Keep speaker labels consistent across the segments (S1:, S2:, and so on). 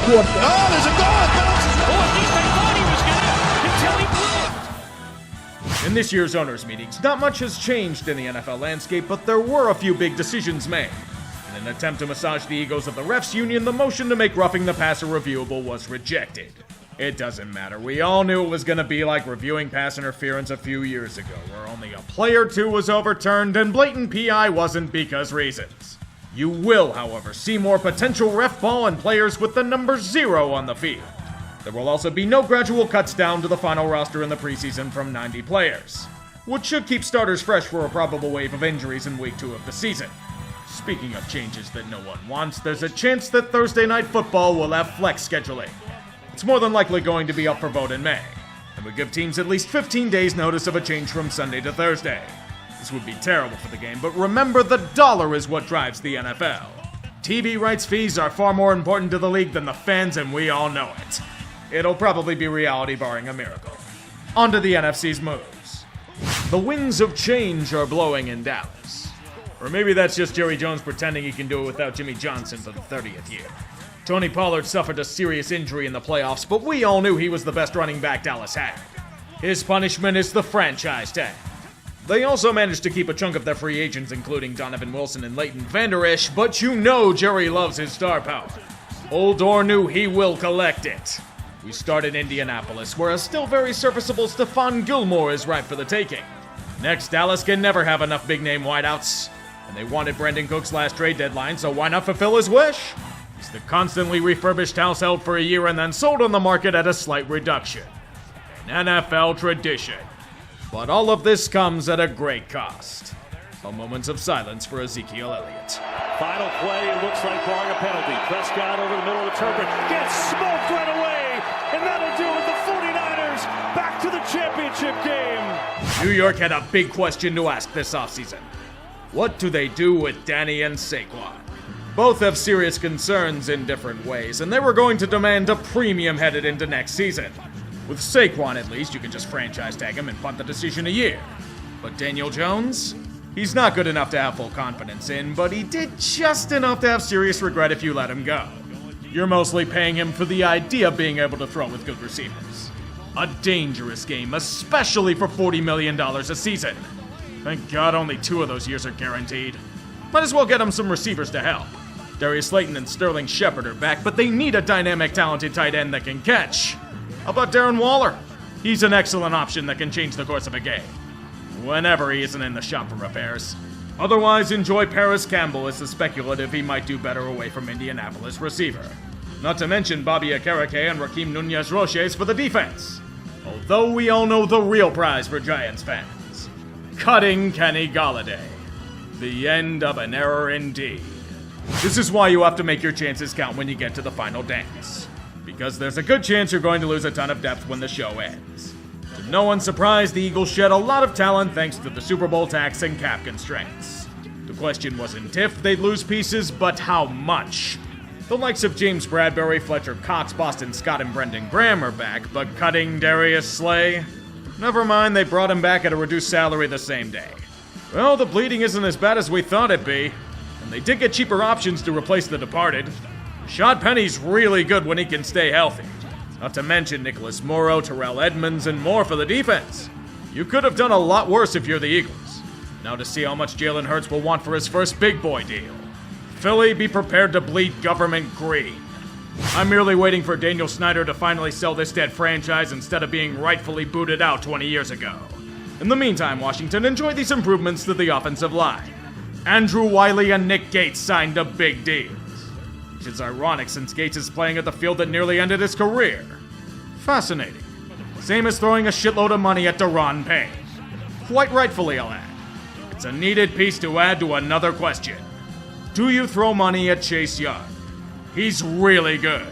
S1: quarterback.
S2: Oh, there's a goal.
S3: In this year's owners' meetings, not much has changed in the NFL landscape, but there were a few big decisions made. In an attempt to massage the egos of the refs union, the motion to make roughing the passer reviewable was rejected. It doesn't matter. We all knew it was going to be like reviewing pass interference a few years ago, where only a play or two was overturned and blatant PI wasn't because reasons. You will, however, see more potential ref ball and players with the number 0 on the field. There will also be no gradual cuts down to the final roster in the preseason from 90 players, which should keep starters fresh for a probable wave of injuries in week 2 of the season. Speaking of changes that no one wants, there's a chance that Thursday Night Football will have flex scheduling. It's more than likely going to be up for vote in May, and would give teams at least 15 days notice of a change from Sunday to Thursday. This would be terrible for the game, but remember, the dollar is what drives the NFL. TV rights fees are far more important to the league than the fans, and we all know it. It'll probably be reality barring a miracle. On to the NFC's moves. The winds of change are blowing in Dallas. Or maybe that's just Jerry Jones pretending he can do it without Jimmy Johnson for the 30th year. Tony Pollard suffered a serious injury in the playoffs, but we all knew he was the best running back Dallas had. His punishment is the franchise tag. They also managed to keep a chunk of their free agents, including Donovan Wilson and Leighton Vander Esch, but you know Jerry loves his star power. Old or new, he will collect it. We start in Indianapolis, where a still very serviceable Stephon Gilmore is ripe for the taking. Next, Dallas can never have enough big-name wideouts, and they wanted Brandon Cooks' last trade deadline, so why not fulfill his wish? He's the constantly refurbished house held for a year and then sold on the market at a slight reduction. An NFL tradition. But all of this comes at a great cost. A moment of silence for Ezekiel Elliott.
S4: Final play, it looks like barring a penalty. Prescott over the middle of the turban, gets smoked right away, and that'll do it with the 49ers back to the championship game.
S3: New York had a big question to ask this offseason. What do they do with Danny and Saquon? Both have serious concerns in different ways, and they were going to demand a premium headed into next season. With Saquon, at least, you can just franchise tag him and punt the decision a year. But Daniel Jones? He's not good enough to have full confidence in, but he did just enough to have serious regret if you let him go. You're mostly paying him for the idea of being able to throw with good receivers. A dangerous game, especially for $40 million a season. Thank God only 2 of those years are guaranteed. Might as well get him some receivers to help. Darius Slayton and Sterling Shepard are back, but they need a dynamic, talented tight end that can catch. How about Darren Waller? He's an excellent option that can change the course of a game. Whenever he isn't in the shop for repairs. Otherwise, enjoy Paris Campbell as the speculative he might do better away from Indianapolis receiver. Not to mention Bobby Akereke and Raheem Nunez-Roches for the defense. Although we all know the real prize for Giants fans. Cutting Kenny Golladay. The end of an era indeed. This is why you have to make your chances count when you get to the final dance. Because there's a good chance you're going to lose a ton of depth when the show ends. To no one's surprise, the Eagles shed a lot of talent thanks to the Super Bowl tax and cap constraints. The question wasn't if they'd lose pieces, but how much. The likes of James Bradbury, Fletcher Cox, Boston Scott, and Brendan Graham are back, but cutting Darius Slay? Never mind, they brought him back at a reduced salary the same day. Well, the bleeding isn't as bad as we thought it'd be, and they did get cheaper options to replace the departed. Rashad Penny's really good when he can stay healthy. Not to mention Nicholas Morrow, Terrell Edmonds, and more for the defense. You could have done a lot worse if you're the Eagles. Now to see how much Jalen Hurts will want for his first big boy deal. Philly, be prepared to bleed government green. I'm merely waiting for Daniel Snyder to finally sell this dead franchise instead of being rightfully booted out 20 years ago. In the meantime, Washington, enjoy these improvements to the offensive line. Andrew Wiley and Nick Gates signed a big deal. Which is ironic since Gates is playing at the field that nearly ended his career. Fascinating. Same as throwing a shitload of money at Daron Payne. Quite rightfully, I'll add. It's a needed piece to add to another question. Do you throw money at Chase Young? He's really good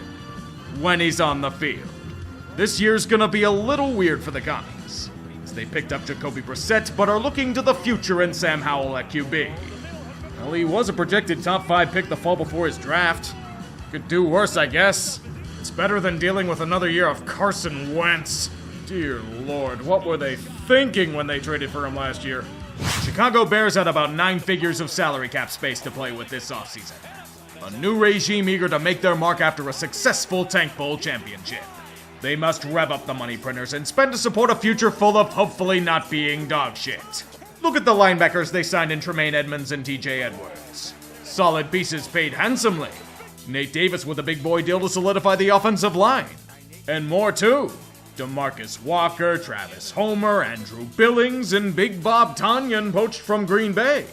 S3: when he's on the field. This year's gonna be a little weird for the Commies, as they picked up Jacoby Brissett but are looking to the future in Sam Howell at QB. Well, he was a projected top 5 pick the fall before his draft. Could do worse, I guess. It's better than dealing with another year of Carson Wentz. Dear Lord, what were they thinking when they traded for him last year? Chicago Bears had about 9 figures of salary cap space to play with this offseason. A new regime eager to make their mark after a successful Tank Bowl championship. They must rev up the money printers and spend to support a future full of hopefully not being dog shit. Look at the linebackers they signed in Tremaine Edmonds and TJ Edwards. Solid pieces paid handsomely. Nate Davis with a big boy deal to solidify the offensive line. And more too. DeMarcus Walker, Travis Homer, Andrew Billings, and Big Bob Tonyan poached from Green Bay.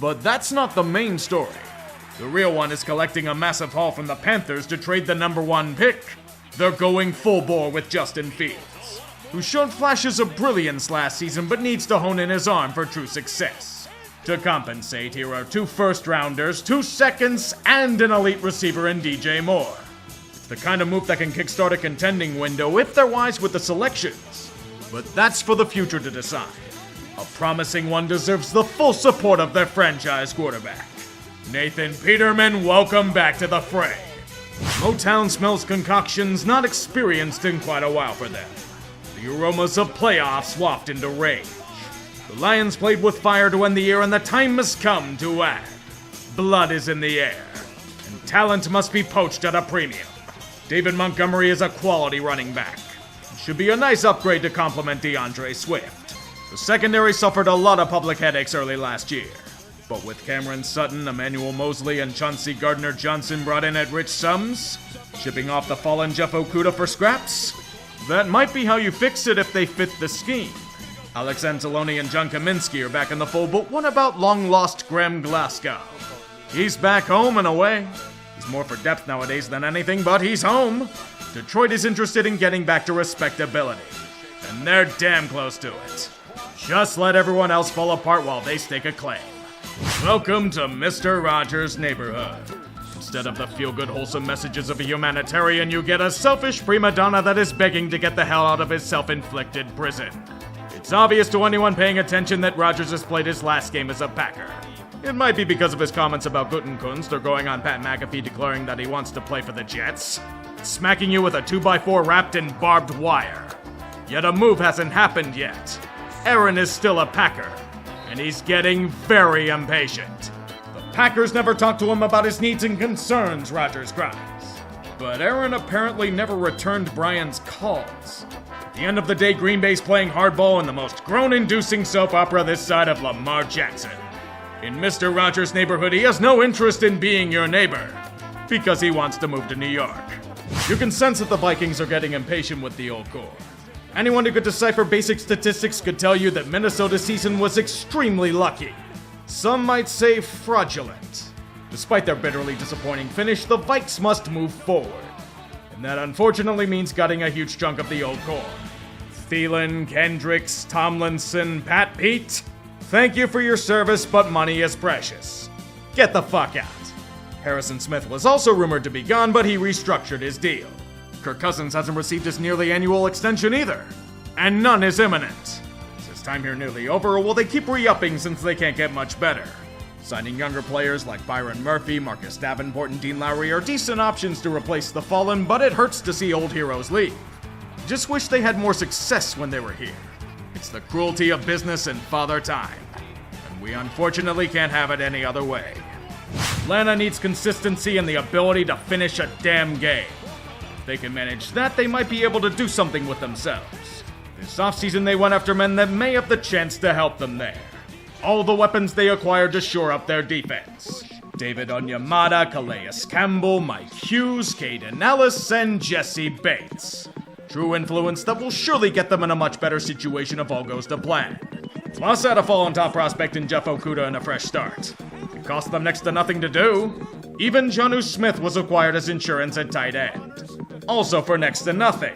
S3: But that's not the main story. The real one is collecting a massive haul from the Panthers to trade the number 1 pick. They're going full bore with Justin Fields, who showed flashes of brilliance last season but needs to hone in his arm for true success. To compensate, here are 2 first-rounders, 2 seconds, and an elite receiver in DJ Moore. It's the kind of move that can kickstart a contending window if they're wise with the selections. But that's for the future to decide. A promising one deserves the full support of their franchise quarterback. Nathan Peterman, welcome back to the fray. Motown smells concoctions not experienced in quite a while for them. The aromas of playoffs waft into rage. The Lions played with fire to end the year, and the time has come to act. Blood is in the air, and talent must be poached at a premium. David Montgomery is a quality running back. It should be a nice upgrade to complement DeAndre Swift. The secondary suffered a lot of public headaches early last year. But with Cameron Sutton, Emmanuel Mosley, and Chauncey Gardner-Johnson brought in at rich sums, shipping off the fallen Jeff Okudah for scraps, that might be how you fix it if they fit the scheme. Alex Anzalone and John Kaminsky are back in the fold, but what about long-lost Graham Glasgow? He's back home and away. He's more for depth nowadays than anything, but he's home. Detroit is interested in getting back to respectability, and they're damn close to it. Just let everyone else fall apart while they stake a claim. Welcome to Mr. Rogers' neighborhood. Instead of the feel-good, wholesome messages of a humanitarian, you get a selfish prima donna that is begging to get the hell out of his self-inflicted prison. It's obvious to anyone paying attention that Rogers has played his last game as a Packer. It might be because of his comments about Gutekunst or going on Pat McAfee declaring that he wants to play for the Jets, smacking you with a 2x4 wrapped in barbed wire. Yet a move hasn't happened yet. Aaron is still a Packer, and he's getting very impatient. The Packers never talked to him about his needs and concerns, Rogers cries. But Aaron apparently never returned Brian's calls. At the end of the day, Green Bay's playing hardball in the most groan-inducing soap opera this side of Lamar Jackson. In Mr. Rogers' neighborhood, he has no interest in being your neighbor, because he wants to move to New York. You can sense that the Vikings are getting impatient with the old core. Anyone who could decipher basic statistics could tell you that Minnesota's season was extremely lucky. Some might say fraudulent. Despite their bitterly disappointing finish, the Vikes must move forward. And that unfortunately means gutting a huge chunk of the old core. Thielen, Kendricks, Tomlinson, Pat Pete, thank you for your service, but money is precious. Get the fuck out. Harrison Smith was also rumored to be gone, but he restructured his deal. Kirk Cousins hasn't received his nearly annual extension either, and none is imminent. Is his time here nearly over, or will they keep re-upping since they can't get much better? Signing younger players like Byron Murphy, Marcus Davenport, and Dean Lowry are decent options to replace the fallen, but it hurts to see old heroes leave. Just wish they had more success when they were here. It's the cruelty of business and father time, and we unfortunately can't have it any other way. Atlanta needs consistency and the ability to finish a damn game. If they can manage that, they might be able to do something with themselves. This offseason, they went after men that may have the chance to help them there. All the weapons they acquired to shore up their defense. David Onyemata, Calais Campbell, Mike Hughes, Caden Ellis, and Jesse Bates. True influence that will surely get them in a much better situation if all goes to plan. Plus, add a fallen top prospect in Jeff Okudah and a fresh start. It cost them next to nothing to do. Even Jonnu Smith was acquired as insurance at tight end. Also for next to nothing.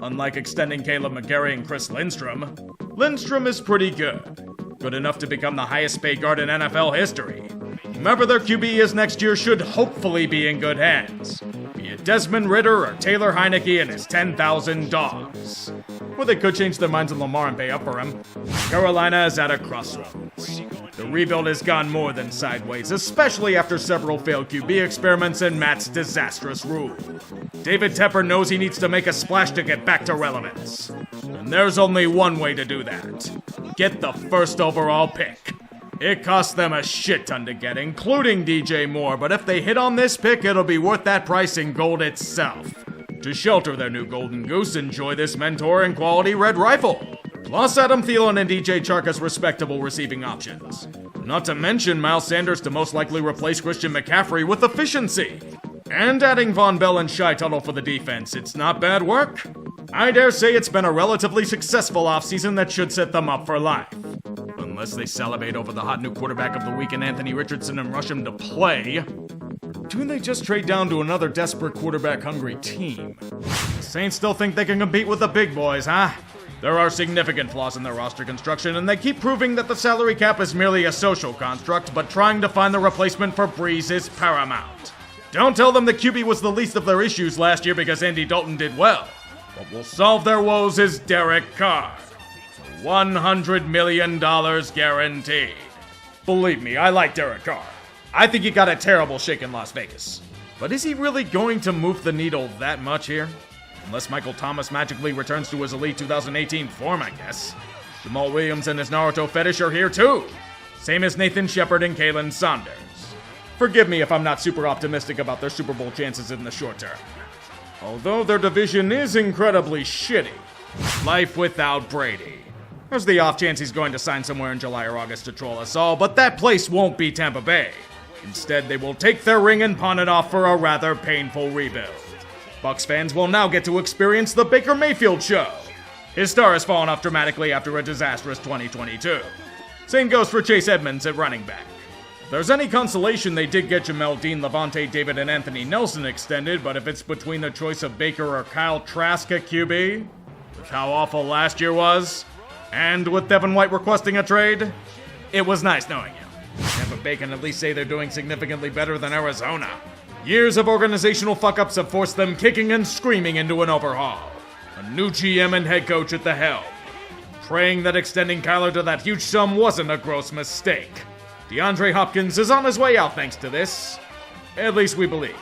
S3: Unlike extending Caleb McGarry and Chris Lindstrom, Lindstrom is pretty good. Good enough to become the highest paid guard in NFL history. Whomever their QB is next year should hopefully be in good hands. Be it Desmond Ridder or Taylor Heineke and his 10,000 dogs. Or they could change their minds on Lamar and pay up for him. Carolina is at a crossroads. The rebuild has gone more than sideways, especially after several failed QB experiments and Matt's disastrous rule. David Tepper knows he needs to make a splash to get back to relevance. And there's only one way to do that. Get the first overall pick. It cost them a shit ton to get, including DJ Moore, but if they hit on this pick, it'll be worth that price in gold itself. To shelter their new golden goose, enjoy this mentor and quality red rifle. Plus Adam Thielen and DJ Chark as respectable receiving options. Not to mention Miles Sanders to most likely replace Christian McCaffrey with efficiency. And adding Von Bell and Shy Tuttle for the defense, it's not bad work. I dare say it's been a relatively successful offseason that should set them up for life. Unless they salivate over the hot new quarterback of the week in Anthony Richardson and rush him to play. Or do they just trade down to another desperate quarterback-hungry team? The Saints still think they can compete with the big boys, huh? There are significant flaws in their roster construction, and they keep proving that the salary cap is merely a social construct, but trying to find the replacement for Breeze is paramount. Don't tell them the QB was the least of their issues last year because Andy Dalton did well. What will solve their woes is Derek Carr. $100 million guaranteed. Believe me, I like Derek Carr. I think he got a terrible shake in Las Vegas. But is he really going to move the needle that much here? Unless Michael Thomas magically returns to his elite 2018 form, I guess. Jamal Williams and his Naruto fetish are here too. Same as Nathan Shepard and Kalen Saunders. Forgive me if I'm not super optimistic about their Super Bowl chances in the short term. Although their division is incredibly shitty. Life without Brady. There's the off chance he's going to sign somewhere in July or August to troll us all, but that place won't be Tampa Bay. Instead, they will take their ring and pawn it off for a rather painful rebuild. Bucs fans will now get to experience the Baker Mayfield show. His star has fallen off dramatically after a disastrous 2022. Same goes for Chase Edmonds at running back. If there's any consolation, they did get Jamel Dean, Levante David, and Anthony Nelson extended, but if it's between the choice of Baker or Kyle Trask at QB, with how awful last year was, and with Devin White requesting a trade, it was nice knowing you. Tampa Bay can at least say they're doing significantly better than Arizona. Years of organizational fuck-ups have forced them kicking and screaming into an overhaul. A new GM and head coach at the helm. Praying that extending Kyler to that huge sum wasn't a gross mistake. DeAndre Hopkins is on his way out thanks to this. At least we believe.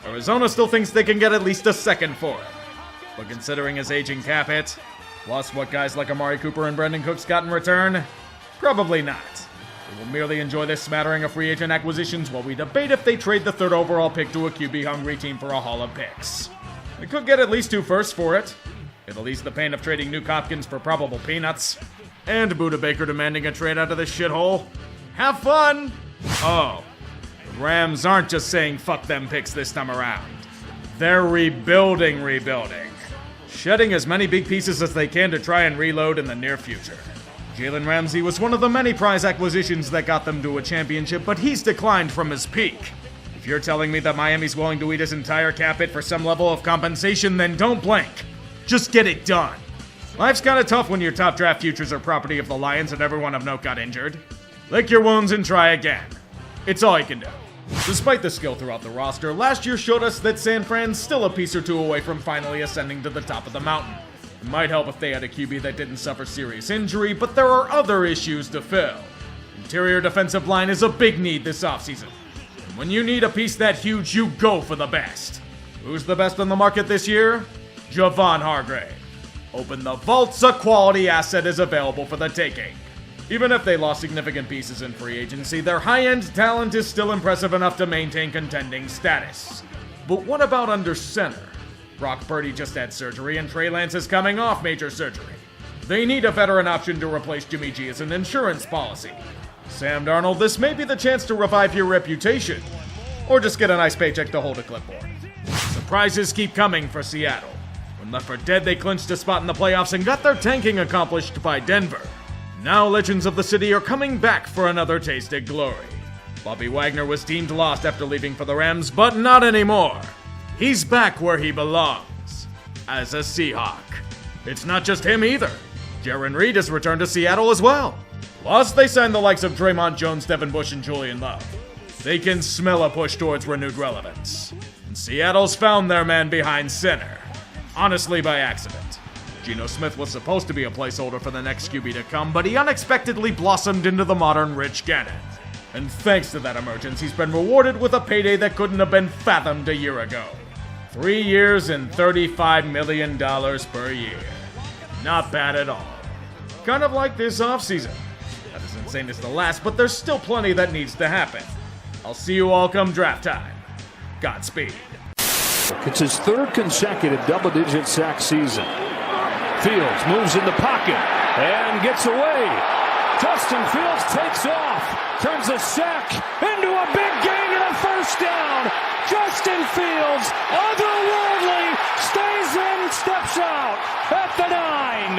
S3: Arizona still thinks they can get at least a second for him. But considering his aging cap hit, plus what guys like Amari Cooper and Brandon Cooks got in return, probably not. We will merely enjoy this smattering of free agent acquisitions while we debate if they trade the third overall pick to a QB-hungry team for a haul of picks. They could get at least 2 firsts for it. It'll ease the pain of trading Nuke Hopkins for probable peanuts. And Buda Baker demanding a trade out of this shithole. Have fun! Oh, the Rams aren't just saying fuck them picks this time around. They're rebuilding. Shedding as many big pieces as they can to try and reload in the near future. Jalen Ramsey was one of the many prize acquisitions that got them to a championship, but he's declined from his peak. If you're telling me that Miami's willing to eat his entire cap hit for some level of compensation, then don't blink. Just get it done. Life's kinda tough when your top draft futures are property of the Lions and everyone of note got injured. Lick your wounds and try again. It's all you can do. Despite the skill throughout the roster, last year showed us that San Fran's still a piece or two away from finally ascending to the top of the mountain. It might help if they had a QB that didn't suffer serious injury, but there are other issues to fill. Interior defensive line is a big need this offseason. And when you need a piece that huge, you go for the best. Who's the best on the market this year? Javon Hargrave. Open the vaults, a quality asset is available for the taking. Even if they lost significant pieces in free agency, their high-end talent is still impressive enough to maintain contending status. But what about under center? Brock Purdy just had surgery, and Trey Lance is coming off major surgery. They need a veteran option to replace Jimmy G as an insurance policy. Sam Darnold, this may be the chance to revive your reputation. Or just get a nice paycheck to hold a clipboard. Surprises keep coming for Seattle. When left for dead, they clinched a spot in the playoffs and got their tanking accomplished by Denver. Now legends of the city are coming back for another taste at glory. Bobby Wagner was deemed lost after leaving for the Rams, but not anymore. He's back where he belongs, as a Seahawk. It's not just him either. Jaron Reed has returned to Seattle as well. Plus, they signed the likes of Draymond Jones, Devin Bush, and Julian Love. They can smell a push towards renewed relevance. And Seattle's found their man behind center. Honestly, by accident. Geno Smith was supposed to be a placeholder for the next QB to come, but he unexpectedly blossomed into the modern Rich Gannon. And thanks to that emergence, he's been rewarded with a payday that couldn't have been fathomed a year ago. 3 years and $35 million per year. Not bad at all. Kind of like this offseason. At the as insane as the last, but there's still plenty that needs to happen. I'll see you all come draft time. Godspeed.
S1: It's his third consecutive double-digit sack season. Fields moves in the pocket and gets away. Justin Fields takes off, turns a sack into a big gain and a first down. Justin Fields, otherworldly, stays in, steps out at the 9.